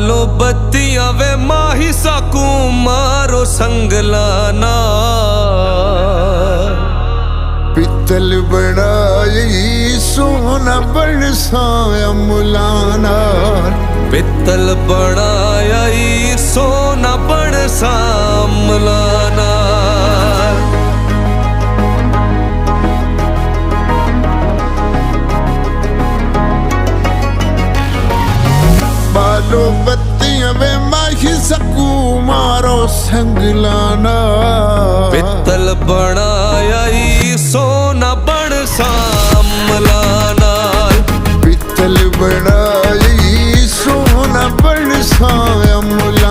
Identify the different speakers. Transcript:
Speaker 1: बालो बत्तियां वे माही साकू मारो संगलाना
Speaker 2: पित्तल बनाई सोना बरसाया मुलाना
Speaker 1: पित्तल बनाया सोना बरसा मुलाना
Speaker 2: बालो बत्तियां वे माही सकू मारो संगलाना
Speaker 1: पित्तल बनाया सोना बरसा मुलाना
Speaker 2: पित्तल बनाई सोना बरसाया मुलाना